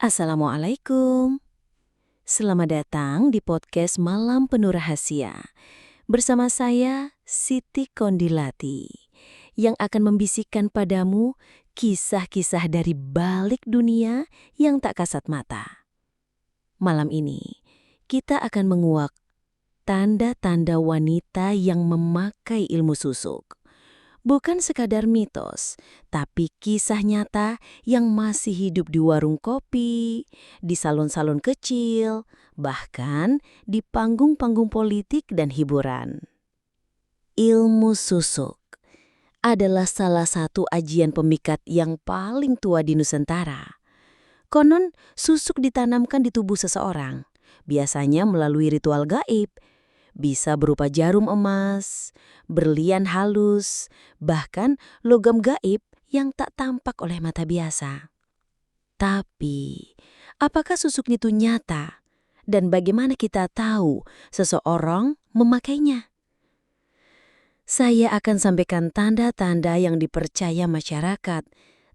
Assalamualaikum. Selamat datang di podcast Malam Penuh Rahasia. Bersama saya, Siti Kondilati, yang akan membisikkan padamu kisah-kisah dari balik dunia yang tak kasat mata. Malam ini, kita akan menguak tanda-tanda wanita yang memakai ilmu susuk. Bukan sekadar mitos, tapi kisah nyata yang masih hidup di warung kopi, di salon-salon kecil, bahkan di panggung-panggung politik dan hiburan. Ilmu susuk adalah salah satu ajian pemikat yang paling tua di Nusantara. Konon, susuk ditanamkan di tubuh seseorang, biasanya melalui ritual gaib. Bisa berupa jarum emas, berlian halus, bahkan logam gaib yang tak tampak oleh mata biasa. Tapi, apakah susuk itu nyata? Dan bagaimana kita tahu seseorang memakainya? Saya akan sampaikan tanda-tanda yang dipercaya masyarakat.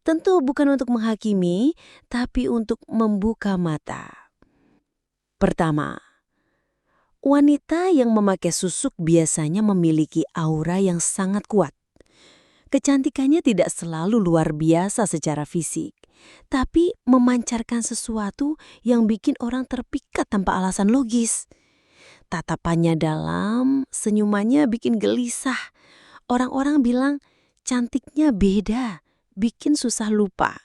Tentu bukan untuk menghakimi, tapi untuk membuka mata. Pertama, wanita yang memakai susuk biasanya memiliki aura yang sangat kuat. Kecantikannya tidak selalu luar biasa secara fisik, tapi memancarkan sesuatu yang bikin orang terpikat tanpa alasan logis. Tatapannya dalam, senyumannya bikin gelisah. Orang-orang bilang cantiknya beda, bikin susah lupa.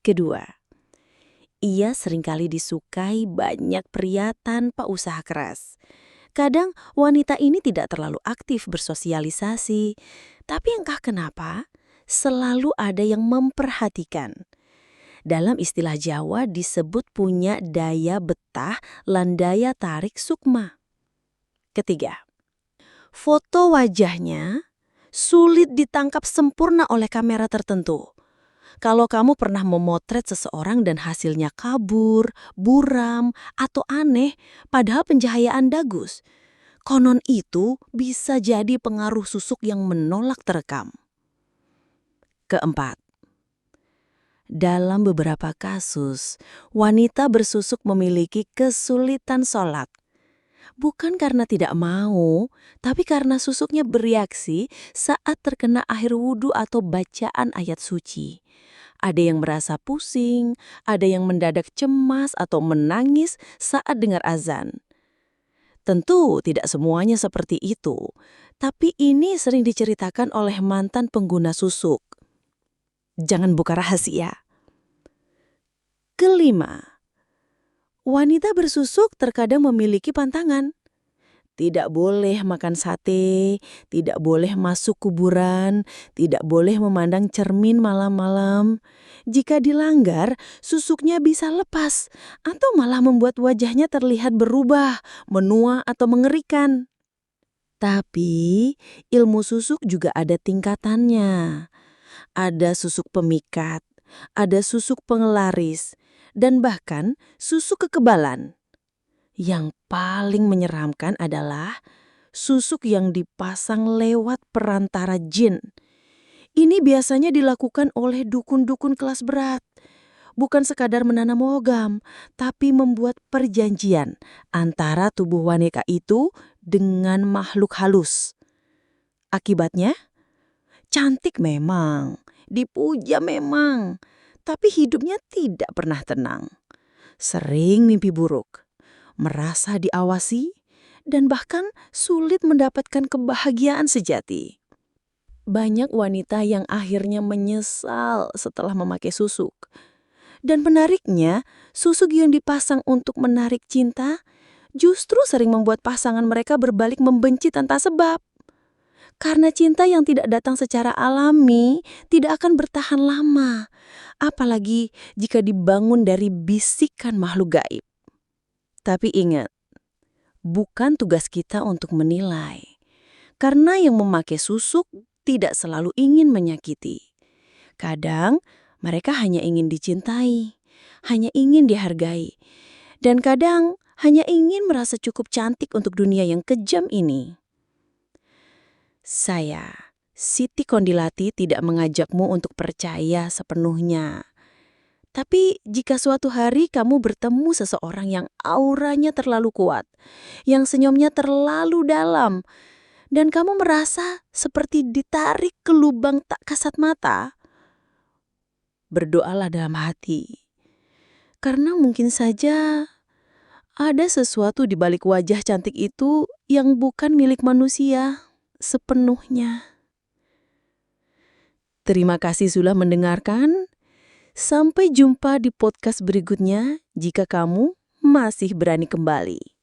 Kedua, ia seringkali disukai banyak pria tanpa usaha keras. Kadang wanita ini tidak terlalu aktif bersosialisasi, tapi entah kenapa selalu ada yang memperhatikan. Dalam istilah Jawa disebut punya daya betah lan daya tarik sukma. Ketiga, foto wajahnya sulit ditangkap sempurna oleh kamera tertentu. Kalau kamu pernah memotret seseorang dan hasilnya kabur, buram, atau aneh, padahal pencahayaan bagus, konon itu bisa jadi pengaruh susuk yang menolak terekam. Keempat, dalam beberapa kasus, wanita bersusuk memiliki kesulitan sholat. Bukan karena tidak mau, tapi karena susuknya bereaksi saat terkena air wudhu atau bacaan ayat suci. Ada yang merasa pusing, ada yang mendadak cemas atau menangis saat dengar azan. Tentu tidak semuanya seperti itu, tapi ini sering diceritakan oleh mantan pengguna susuk. Jangan buka rahasia. Kelima, wanita bersusuk terkadang memiliki pantangan. Tidak boleh makan sate, tidak boleh masuk kuburan, tidak boleh memandang cermin malam-malam. Jika dilanggar, susuknya bisa lepas atau malah membuat wajahnya terlihat berubah, menua atau mengerikan. Tapi, ilmu susuk juga ada tingkatannya. Ada susuk pemikat, ada susuk pengelaris, dan bahkan susuk kekebalan. Yang paling menyeramkan adalah susuk yang dipasang lewat perantara jin. Ini biasanya dilakukan oleh dukun-dukun kelas berat. Bukan sekadar menanam logam, tapi membuat perjanjian antara tubuh wanita itu dengan makhluk halus. Akibatnya, cantik memang, dipuja memang, tapi hidupnya tidak pernah tenang. Sering mimpi buruk, merasa diawasi, dan bahkan sulit mendapatkan kebahagiaan sejati. Banyak wanita yang akhirnya menyesal setelah memakai susuk. Dan menariknya, susuk yang dipasang untuk menarik cinta justru sering membuat pasangan mereka berbalik membenci tanpa sebab. Karena cinta yang tidak datang secara alami tidak akan bertahan lama. Apalagi jika dibangun dari bisikan makhluk gaib. Tapi ingat, bukan tugas kita untuk menilai. Karena yang memakai susuk tidak selalu ingin menyakiti. Kadang mereka hanya ingin dicintai, hanya ingin dihargai. Dan kadang hanya ingin merasa cukup cantik untuk dunia yang kejam ini. Saya, Siti Kondilati, tidak mengajakmu untuk percaya sepenuhnya. Tapi jika suatu hari kamu bertemu seseorang yang auranya terlalu kuat, yang senyumnya terlalu dalam, dan kamu merasa seperti ditarik ke lubang tak kasat mata, berdoalah dalam hati. Karena mungkin saja ada sesuatu di balik wajah cantik itu yang bukan milik manusia sepenuhnya. Terima kasih sudah mendengarkan. Sampai jumpa di podcast berikutnya jika kamu masih berani kembali.